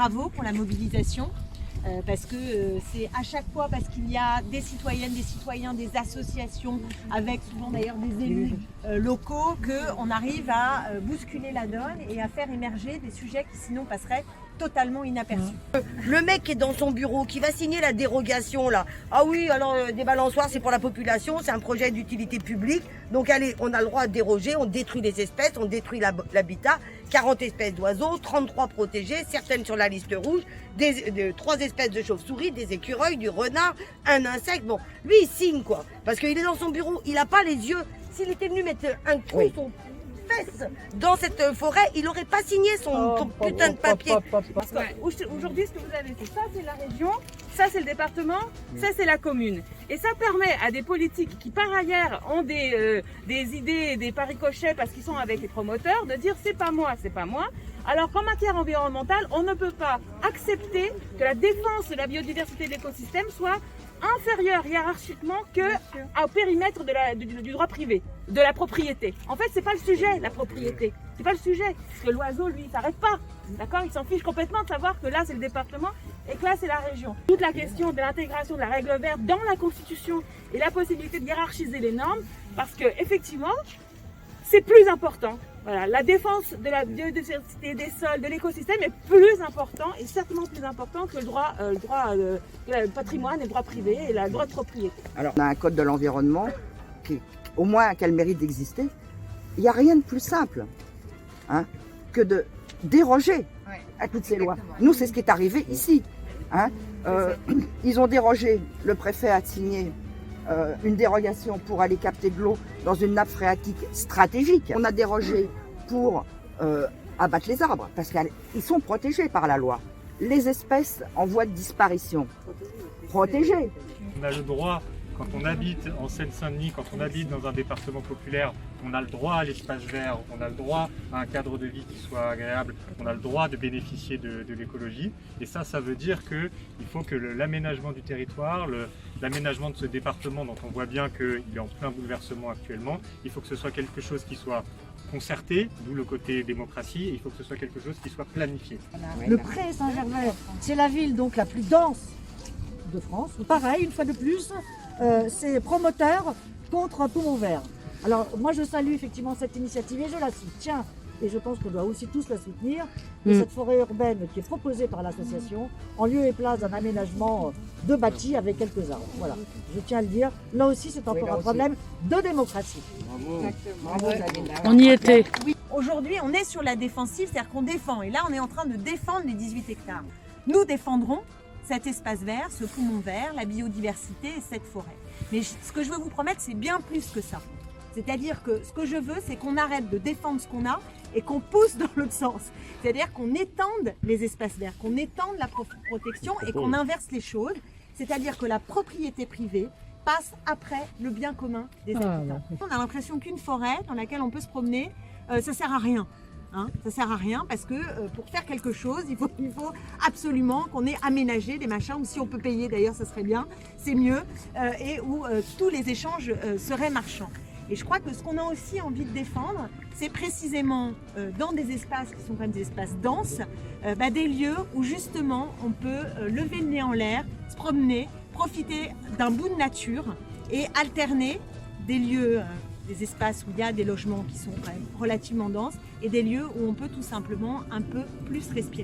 bravo pour la mobilisation. Parce que c'est à chaque fois parce qu'il y a des citoyennes, des citoyens, des associations, avec souvent d'ailleurs des élus locaux, qu'on arrive à bousculer la donne et à faire émerger des sujets qui sinon passeraient totalement inaperçus. Le mec qui est dans son bureau, qui va signer la dérogation là, ah oui, alors des balançoires c'est pour la population, c'est un projet d'utilité publique, donc allez, on a le droit de déroger, on détruit les espèces, on détruit l'habitat, 40 espèces d'oiseaux, 33 protégées, certaines sur la liste rouge, 3 espèces de chauves-souris, des écureuils, du renard, un insecte, bon, lui il signe quoi, parce qu'il est dans son bureau, il n'a pas les yeux, s'il était venu mettre un coup, son fesse dans cette forêt, il n'aurait pas signé son putain de papier. Parce qu'aujourd'hui, ce que vous avez, c'est ça, c'est la région, ça, c'est le département, ça, c'est la commune. Et ça permet à des politiques qui, par ailleurs, ont des idées, des paris-cochets parce qu'ils sont avec les promoteurs, de dire c'est pas moi, c'est pas moi. Alors qu'en matière environnementale, on ne peut pas accepter que la défense de la biodiversité de l'écosystème soit inférieure hiérarchiquement au périmètre du droit privé, de la propriété. En fait, c'est pas le sujet, la propriété. C'est pas le sujet. Parce que l'oiseau, lui, il s'arrête pas. D'accord? Il s'en fiche complètement de savoir que là, c'est le département et que là, c'est la région. Toute la question de l'intégration de la règle verte dans la Constitution et la possibilité de hiérarchiser les normes, parce que, effectivement, c'est plus important. Voilà, la défense de la biodiversité des sols, de l'écosystème est plus important et certainement plus important que le patrimoine et le droit privé et le droit de propriété. Alors, on a un code de l'environnement qui, au moins, qui a le mérite d'exister. Il n'y a rien de plus simple que de déroger à toutes ces lois. Nous, c'est ce qui est arrivé ici. Ils ont dérogé, le préfet a signé une dérogation pour aller capter de l'eau dans une nappe phréatique stratégique. On a dérogé pour abattre les arbres parce qu'ils sont protégés par la loi. Les espèces en voie de disparition, protégées. On a le droit, quand on habite en Seine-Saint-Denis, quand on habite dans un département populaire, on a le droit à l'espace vert, on a le droit à un cadre de vie qui soit agréable, on a le droit de bénéficier de l'écologie. Et ça veut dire qu'il faut que l'aménagement du territoire, l'aménagement de ce département dont on voit bien qu'il est en plein bouleversement actuellement, il faut que ce soit quelque chose qui soit concerté, d'où le côté démocratie, et il faut que ce soit quelque chose qui soit planifié. Le Pré Saint-Gervais, c'est la ville donc la plus dense de France. Pareil, une fois de plus, c'est promoteur contre un poumon vert. Alors moi je salue effectivement cette initiative et je la soutiens. Et je pense qu'on doit aussi tous la soutenir. Et cette forêt urbaine qui est proposée par l'association, en lieu et place d'un aménagement de bâti avec quelques arbres. Voilà, je tiens à le dire. Là aussi, c'est encore un problème de démocratie. Bravo. On y était. Oui. Aujourd'hui, on est sur la défensive, c'est-à-dire qu'on défend. Et là, on est en train de défendre les 18 hectares. Nous défendrons cet espace vert, ce poumon vert, la biodiversité et cette forêt. Mais ce que je veux vous promettre, c'est bien plus que ça. C'est-à-dire que ce que je veux, c'est qu'on arrête de défendre ce qu'on a et qu'on pousse dans l'autre sens. C'est-à-dire qu'on étende les espaces verts, qu'on étende la protection et qu'on inverse les choses. C'est-à-dire que la propriété privée passe après le bien commun des habitants. On a l'impression qu'une forêt dans laquelle on peut se promener, ça sert à rien. Ça sert à rien parce que pour faire quelque chose, il faut absolument qu'on ait aménagé des machins, ou si on peut payer d'ailleurs, ça serait bien, c'est mieux, et où tous les échanges seraient marchands. Et je crois que ce qu'on a aussi envie de défendre, c'est précisément dans des espaces qui sont quand même des espaces denses, des lieux où justement on peut lever le nez en l'air, se promener, profiter d'un bout de nature et alterner des lieux, des espaces où il y a des logements qui sont quand même relativement denses et des lieux où on peut tout simplement un peu plus respirer.